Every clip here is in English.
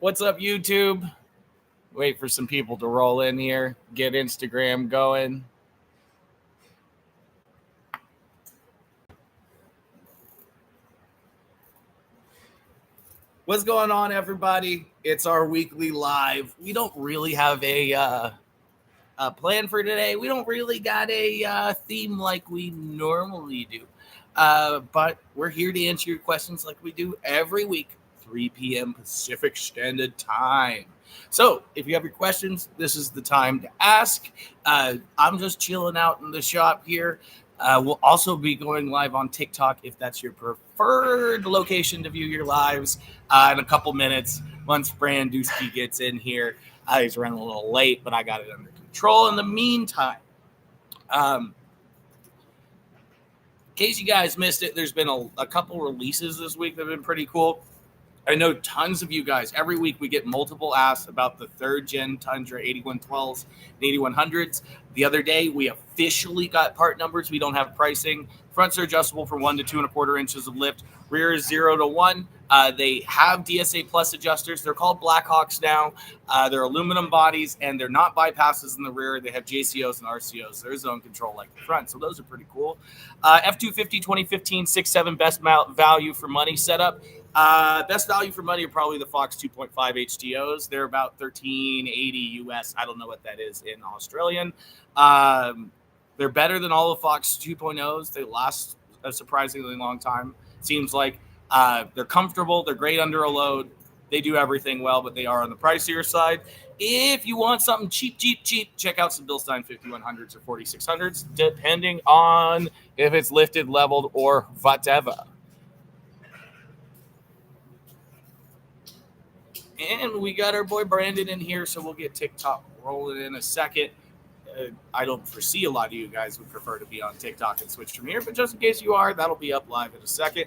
What's up, YouTube? Wait for some people to roll in here. Get Instagram going. What's going on, everybody? It's our weekly live. We don't really have a plan for today. We don't really got a theme like we normally do. But we're here to answer your questions like we do every week, 3 p.m. Pacific Standard Time. So if you have your questions, this is the time to ask. I'm just chilling out in the shop here. We'll also be going live on TikTok if that's your preferred location to view your lives in a couple minutes once Brandewski gets in here. He's running a little late, but I got it under control in the meantime. In case you guys missed it, there's been a couple releases this week that have been pretty cool. I know tons of you guys, every week we get multiple asks about the third gen Tundra 8112s and 8100s. The other day, we officially got part numbers. We don't have pricing. Fronts are adjustable from 1 to 2.25 inches of lift. Rear is 0 to 1. They have DSA Plus adjusters. They're called Blackhawks now. They're aluminum bodies, and they're not bypasses in the rear. They have JCOs and RCOs. They're zone control like the front, so those are pretty cool. F-250 2015 6.7 best value for money setup. Best value for money are probably the Fox 2.5 HTOs. They're about $13.80 US. I don't know what that is in Australian. They're better than all the Fox 2.0s. They last a surprisingly long time. Seems like they're comfortable. They're great under a load. They do everything well, but they are on the pricier side. If you want something cheap, check out some Bilstein 5100s or 4600s, depending on if it's lifted, leveled, or whatever. And we got our boy Brandon in here, so we'll get TikTok rolling in a second. I don't foresee a lot of you guys would prefer to be on TikTok and switch from here, but just in case you are, that'll be up live in a second.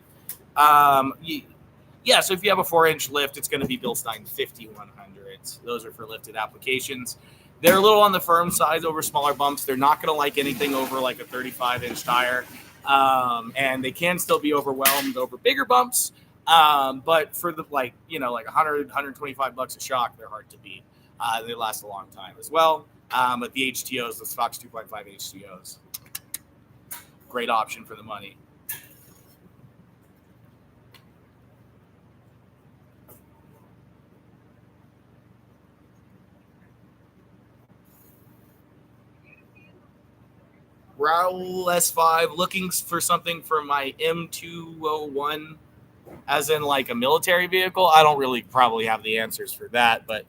Yeah, so if you have a 4-inch lift, it's going to be Bilstein 5100s. Those are for lifted applications. They're a little on the firm side over smaller bumps. They're not going to like anything over like a 35-inch tire, and they can still be overwhelmed over bigger bumps. But for the like 100, $125 a shock, they're hard to beat. They last a long time as well. But the HTOs, the Fox 2.5 HTOs, great option for the money. Raul S5 looking for something for my M201. As in like a military vehicle. I don't really probably have the answers for that, but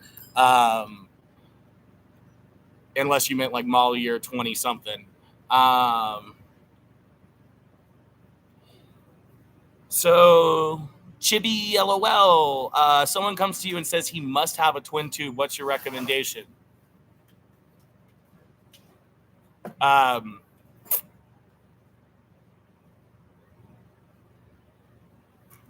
unless you meant like model year 20 something. So Chibi LOL, someone comes to you and says he must have a twin tube. What's your recommendation?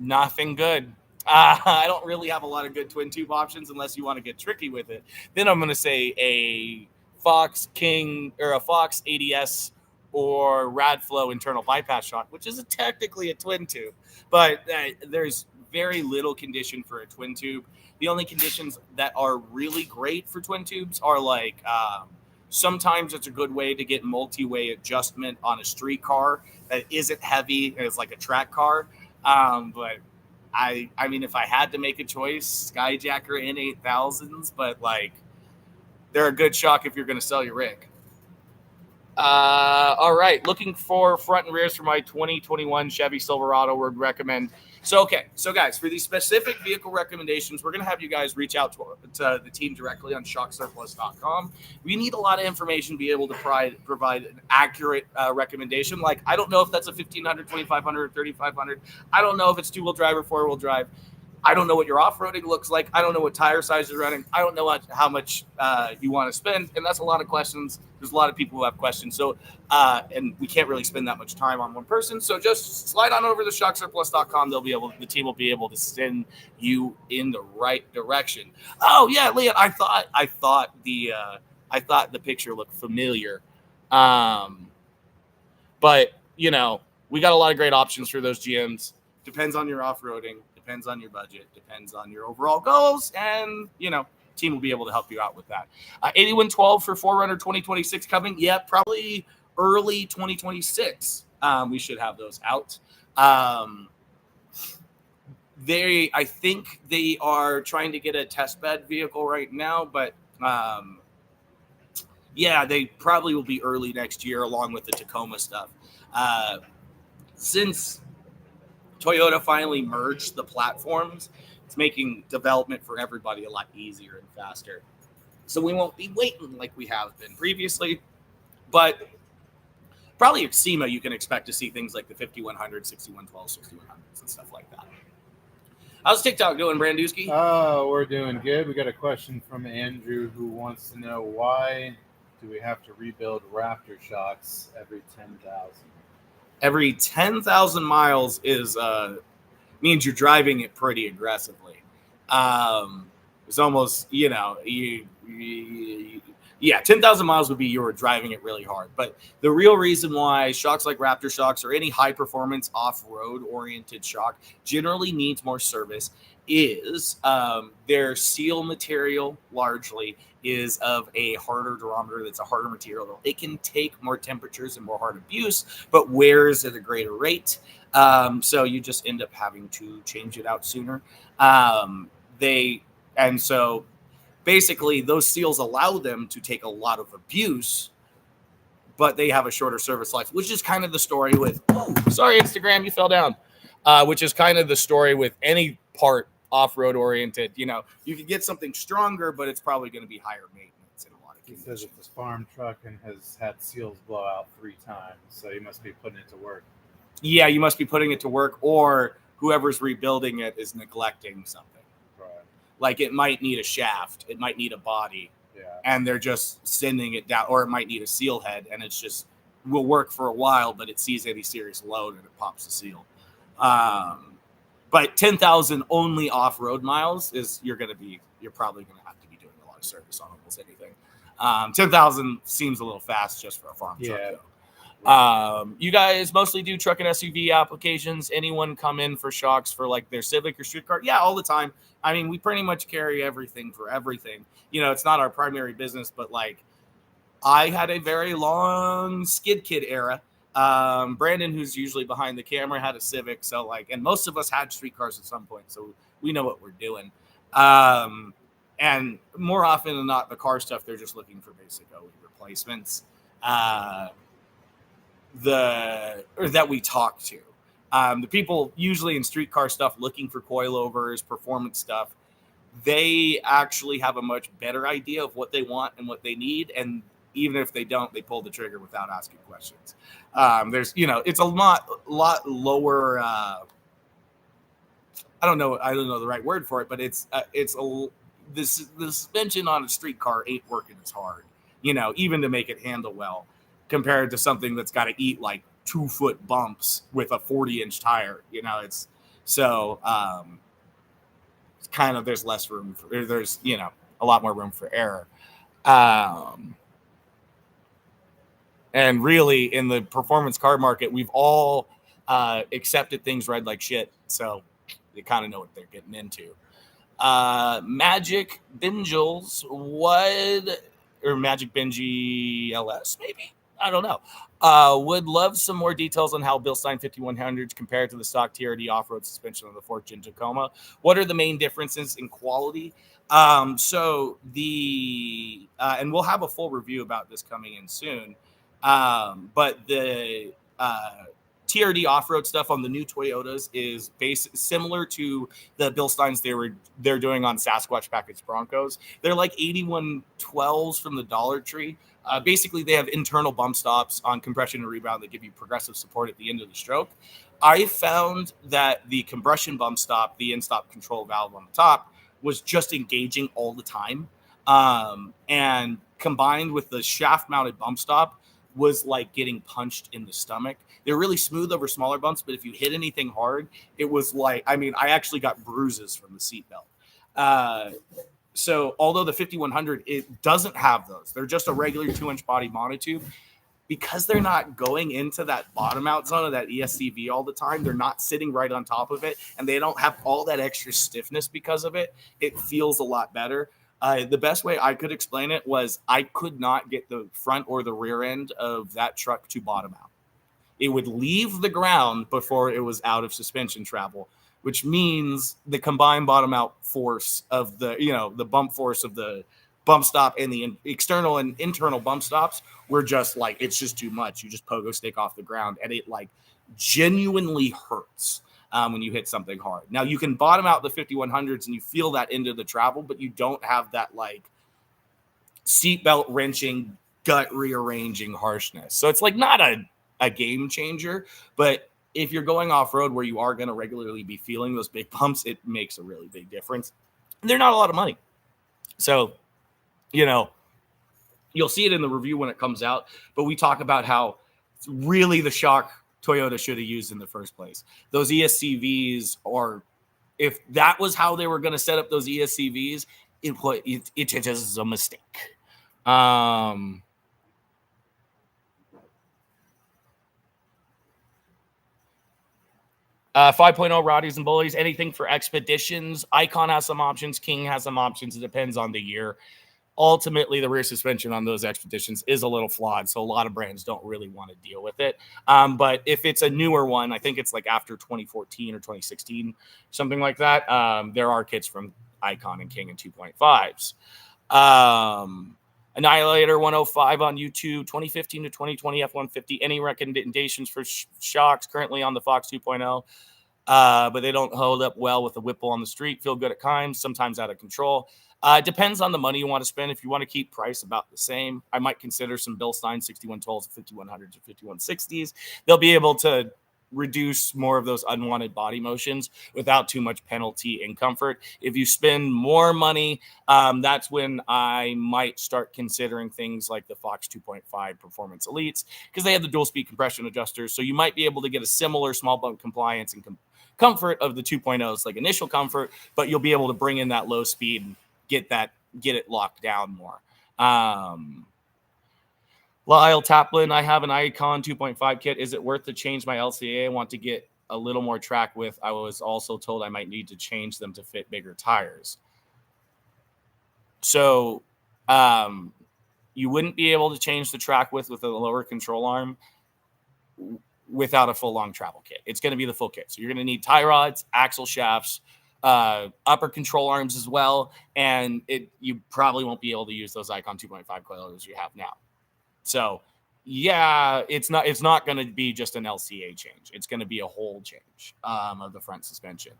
Nothing good. I don't really have a lot of good twin tube options unless you want to get tricky with it. Then I'm going to say a Fox King or a Fox ADS or Radflow internal bypass shock, which is technically a twin tube, but there's very little condition for a twin tube. The only conditions that are really great for twin tubes are like sometimes it's a good way to get multi-way adjustment on a street car that isn't heavy and it's like a track car. But I mean, if I had to make a choice, Skyjacker N8000s, but like they're a good shock if you're going to sell your rig. All right, looking for front and rears for my 2021 Chevy Silverado. Would recommend. So guys, for these specific vehicle recommendations, we're going to have you guys reach out to the team directly on shocksurplus.com. We need a lot of information to be able to provide an accurate recommendation. Like, I don't know if that's a 1500, 2500, or 3500. I don't know if it's two-wheel drive or four-wheel drive. I don't know what your off-roading looks like. I don't know what tire size you're running. I don't know how much you want to spend. And that's a lot of questions. There's a lot of people who have questions. So, and we can't really spend that much time on one person. So just slide on over to shocksurplus.com. The team will be able to send you in the right direction. Oh yeah, Leon, I thought the picture looked familiar. But we got a lot of great options for those GMs. depends on your off-roading, depends on your budget, depends on your overall goals, and team will be able to help you out with that. 8112 for 4Runner 2026 coming. Yeah, probably early 2026. We should have those out. I think they are trying to get a test bed vehicle right now, but yeah, they probably will be early next year along with the Tacoma stuff. Since Toyota finally merged the platforms, it's making development for everybody a lot easier and faster. So we won't be waiting like we have been previously, but probably at SEMA you can expect to see things like the 5100, 6112, 6100s and stuff like that. How's TikTok doing, Branduski? Oh, we're doing good. We got a question from Andrew who wants to know, why do we have to rebuild Raptor shocks every 10,000? Every 10,000 miles is means you're driving it pretty aggressively. It's almost, 10,000 miles would be you were driving it really hard. But the real reason why shocks like Raptor shocks or any high performance off-road oriented shock generally needs more service is their seal material largely is of a harder durometer. That's a harder material. It can take more temperatures and more hard abuse, but wears at a greater rate. So you just end up having to change it out sooner. So basically those seals allow them to take a lot of abuse, but they have a shorter service life, which is kind of the story with, sorry, Instagram, you fell down, which is kind of the story with any part off-road oriented. You can get something stronger, but it's probably going to be higher maintenance in a lot of cases. He says it's a farm truck and has had seals blow out 3 times, so you must be putting it to work. Yeah, you must be putting it to work, or whoever's rebuilding it is neglecting something. Like it might need a shaft, it might need a body, and they're just sending it down, or it might need a seal head, and it's just will work for a while, but it sees any serious load and it pops the seal. But 10,000 only off-road miles is you're probably going to have to be doing a lot of service on almost anything. 10,000 seems a little fast just for a farm truck, though. You guys mostly do truck and SUV applications. Anyone come in for shocks for like their Civic or street car? Yeah, all the time. I mean, we pretty much carry everything for everything. It's not our primary business, but like I had a very long skid kit era. Brandon, who's usually behind the camera, had a Civic. So and most of us had street cars at some point. So we know what we're doing. And more often than not, the car stuff, they're just looking for basic OE replacements. That we talk to. The people usually in street car stuff looking for coilovers, performance stuff, they actually have a much better idea of what they want and what they need. And even if they don't, they pull the trigger without asking questions. There's, it's a lot lower. I don't know the right word for it, but the suspension on a street car ain't working as hard, even to make it handle well, compared to something that's got to eat like 2-foot bumps with a 40-inch tire. It's kind of, there's less room for, there's, a lot more room for error. And really in the performance car market, we've all accepted things ride like shit. So they kind of know what they're getting into. Magic Bingels or Magic Benji LS, maybe? I don't know. Would love some more details on how Bilstein 5100s compare to the stock TRD off-road suspension of the 4th Gen Tacoma. What are the main differences in quality? And we'll have a full review about this coming in soon. But the TRD off-road stuff on the new Toyotas is similar to the Bilsteins they're doing on Sasquatch package Broncos. They're like 8112s from the Dollar Tree. Basically, they have internal bump stops on compression and rebound that give you progressive support at the end of the stroke. I found that the compression bump stop, the in-stop control valve on the top, was just engaging all the time. And combined with the shaft-mounted bump stop was like getting punched in the stomach. They're really smooth over smaller bumps, but if you hit anything hard, it was like, I actually got bruises from the seatbelt. So although the 5100, it doesn't have those. They're just a regular 2-inch body monotube. because they're not going into that bottom out zone of that ESCV all the time, they're not sitting right on top of it, and they don't have all that extra stiffness because of it. It feels a lot better. The best way I could explain it was I could not get the front or the rear end of that truck to bottom out. It would leave the ground before it was out of suspension travel, which means the combined bottom out force of the bump force of the bump stop and the external and internal bump stops were just like, it's just too much. You just pogo stick off the ground, and it like genuinely hurts when you hit something hard. Now you can bottom out the 5100s and you feel that into the travel, but you don't have that like seatbelt wrenching, gut rearranging harshness. So it's like not a game changer, but if you're going off road where you are going to regularly be feeling those big bumps, it makes a really big difference. And they're not a lot of money. So, you'll see it in the review when it comes out, but we talk about how really the shock Toyota should have used in the first place. Those ESCVs, or if that was how they were going to set up those ESCVs, it just is a mistake. 5.0 Rowdies and Bullies, anything for expeditions. Icon has some options. King has some options. It depends on the year. Ultimately, the rear suspension on those expeditions is a little flawed, so a lot of brands don't really want to deal with it. But if it's a newer one, I think it's like after 2014 or 2016, something like that, there are kits from Icon and King and 2.5s. Annihilator 105 on YouTube, 2015 to 2020 F-150. Any recommendations for shocks currently on the Fox 2.0? But they don't hold up well with the Whipple on the street. Feel good at times, sometimes out of control. Depends on the money you want to spend. If you want to keep price about the same, I might consider some Bilstein 6112s, 5100s, or 5160s. They'll be able to reduce more of those unwanted body motions without too much penalty and comfort. If you spend more money, that's when I might start considering things like the Fox 2.5 Performance Elites, because they have the dual speed compression adjusters. So you might be able to get a similar small bump compliance and comfort of the 2.0s, like initial comfort, but you'll be able to bring in that low speed and get it locked down more. Lyle Taplin, I have an Icon 2.5 kit. Is it worth to change my LCA? I want to get a little more track width. I was also told I might need to change them to fit bigger tires. So you wouldn't be able to change the track width with a lower control arm without a full long travel kit. It's going to be the full kit. So you're going to need tie rods, axle shafts, upper control arms as well. And you probably won't be able to use those Icon 2.5 coilovers you have now. So, yeah, it's not going to be just an LCA change. It's going to be a whole change of the front suspension.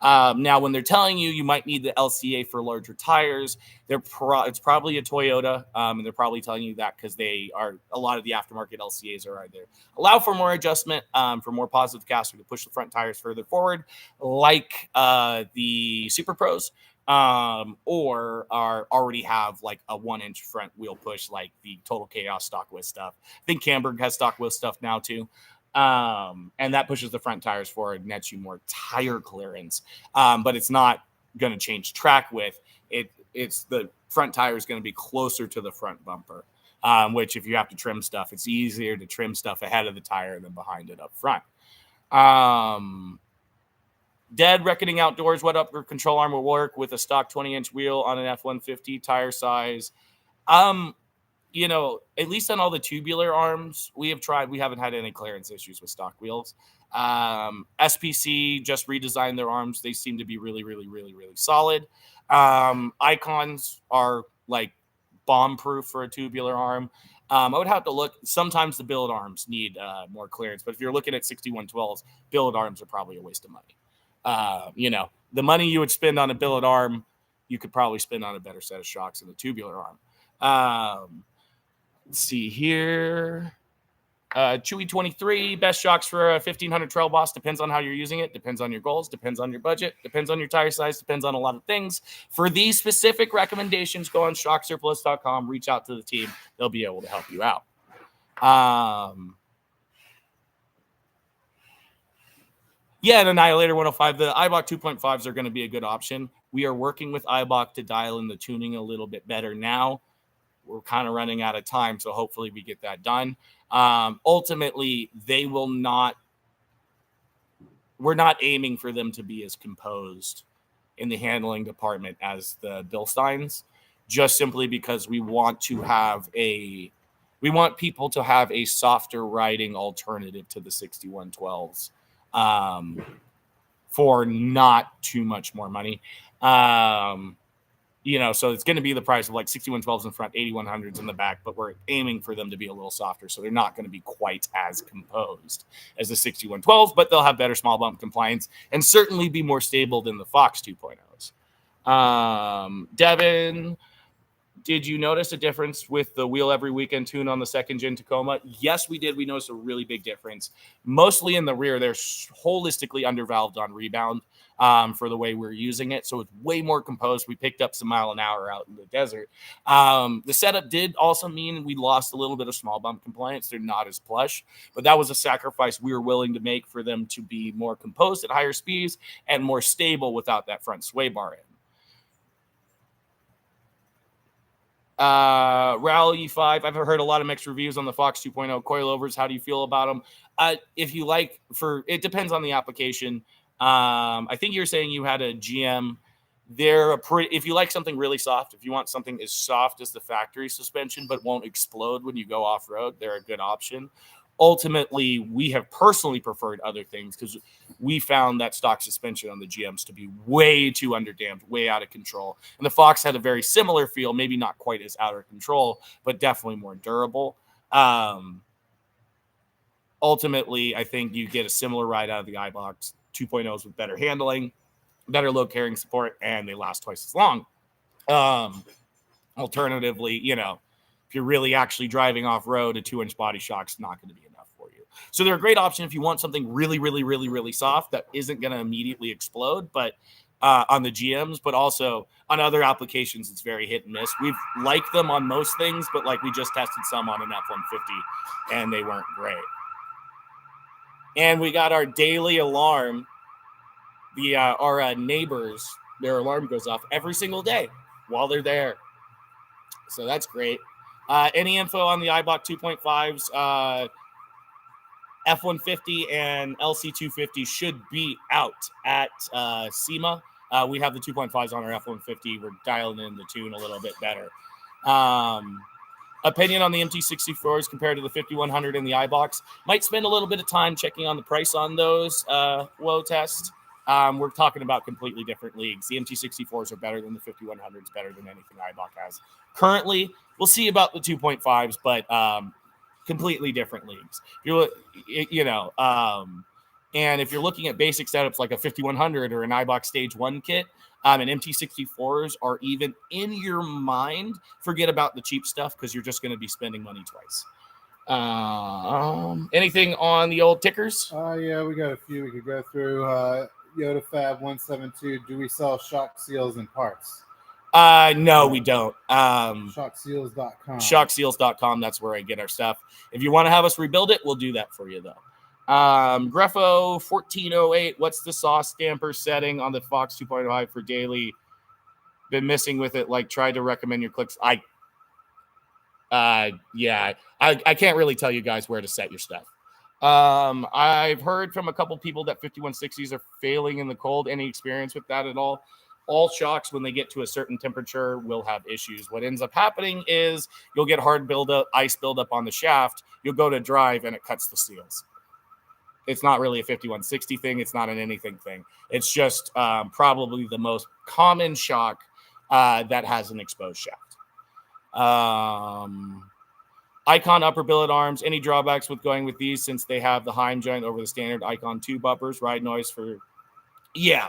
Now, when they're telling you might need the LCA for larger tires, it's probably a Toyota, and they're probably telling you that because a lot of the aftermarket LCAs are either allow for more adjustment, for more positive caster to push the front tires further forward, like the Super Pros, or already have like a 1-inch front wheel push, like the Total Chaos stock width stuff. I think Camberg has stock width stuff now too. And that pushes the front tires forward and nets you more tire clearance. But it's not going to change track width. It's the front tire is going to be closer to the front bumper, which if you have to trim stuff, it's easier to trim stuff ahead of the tire than behind it up front. Dead Reckoning Outdoors, what upper control arm will work with a stock 20-inch wheel on an F-150 tire size? At least on all the tubular arms we have tried, we haven't had any clearance issues with stock wheels. SPC just redesigned their arms. They seem to be really, really, really, really solid. Icons are like bomb-proof for a tubular arm. I would have to look. Sometimes the billet arms need more clearance, but if you're looking at 6112s, billet arms are probably a waste of money. The money you would spend on a billet arm, you could probably spend on a better set of shocks than a tubular arm. Let's see here. Chewy 23, best shocks for a 1500 Trail Boss. Depends on how you're using it. Depends on your goals. Depends on your budget. Depends on your tire size. Depends on a lot of things. For these specific recommendations, go on shocksurplus.com. Reach out to the team. They'll be able to help you out. Yeah, and Annihilator 105. The Ibach 2.5s are going to be a good option. We are working with Ibach to dial in the tuning a little bit better now. we're kind of running out of time, so hopefully we get that done. Ultimately, they will not. We're not aiming for them to be as composed in the handling department as the Bilsteins, just simply because we want people to have a softer riding alternative to the 6112s for not too much more money. So it's going to be the price of like 6112s in front, 8100s in the back, but we're aiming for them to be a little softer. So they're not going to be quite as composed as the 6112s, but they'll have better small bump compliance and certainly be more stable than the Fox 2.0s. Devin, did you notice a difference with the wheel every weekend tune on the second gen Tacoma? Yes, we did. We noticed a really big difference. Mostly in the rear, they're holistically undervalved on rebound for the way we're using it. So it's way more composed. We picked up some mile an hour out in the desert. The setup did also mean we lost a little bit of small bump compliance. They're not as plush, but that was a sacrifice we were willing to make for them to be more composed at higher speeds and more stable without that front sway bar in. Rally 5, I've heard a lot of mixed reviews on the Fox 2.0 coilovers. How do you feel about them? If you like, it depends on the application. I think you're saying you had a GM. If you like something really soft, if you want something as soft as the factory suspension but won't explode when you go off-road, they're a good option. Ultimately, we have personally preferred other things because we found that stock suspension on the GMs to be way too underdamped, way out of control. And the Fox had a very similar feel, maybe not quite as out of control, but definitely more durable. Ultimately, I think you get a similar ride out of the Ibach 2.0s with better handling, better load carrying support, and they last twice as long. Alternatively, if you're really actually driving off-road, a 2-inch body shock's not going to be enough for you. So they're a great option if you want something really, really, really, really soft that isn't going to immediately explode, but on the GMs, but also on other applications, it's very hit and miss. We've liked them on most things, but like we just tested some on an F-150, and they weren't great. And we got our daily alarm. Our neighbors, their alarm goes off every single day while they're there. So that's great. Any info on the Ibach 2.5s? F-150 and LC250 should be out at SEMA. We have the 2.5s on our F-150. We're dialing in the tune a little bit better. Opinion on the MT64s compared to the 5100 and the Ibach. Might spend a little bit of time checking on the price on those WOA tests. We're talking about completely different leagues. The MT64s are better than the 5100s, better than anything Ibach has currently. We'll see about the 2.5s, but completely different leagues. And if you're looking at basic setups like a 5100 or an Ibach Stage 1 kit, and MT64s are even in your mind, forget about the cheap stuff because you're just going to be spending money twice. Anything on the old tickers? Yeah, we got a few we could go through. Yoda Fab 172. Do we sell shock seals and parts? No, we don't. Shockseals.com. Shockseals.com. That's where I get our stuff. If you want to have us rebuild it, we'll do that for you, though. Greffo 1408. What's the sauce stamper setting on the Fox 2.5 for daily? Been missing with it. Like, tried to recommend your clicks. I can't really tell you guys where to set your stuff. I've heard from a couple people that 5160s are failing in the cold. Any experience with that at all? All shocks, when they get to a certain temperature, will have issues. What ends up happening is you'll get hard buildup, ice buildup on the shaft. You'll go to drive, and it cuts the seals. It's not really a 5160 thing. It's not an anything thing. It's just probably the most common shock that has an exposed shaft. Icon upper billet arms. Any drawbacks with going with these since they have the Heim joint over the standard Icon 2 bumpers? Ride noise for... Yeah.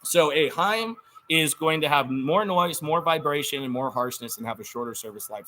So a Heim is going to have more noise, more vibration, and more harshness and have a shorter service life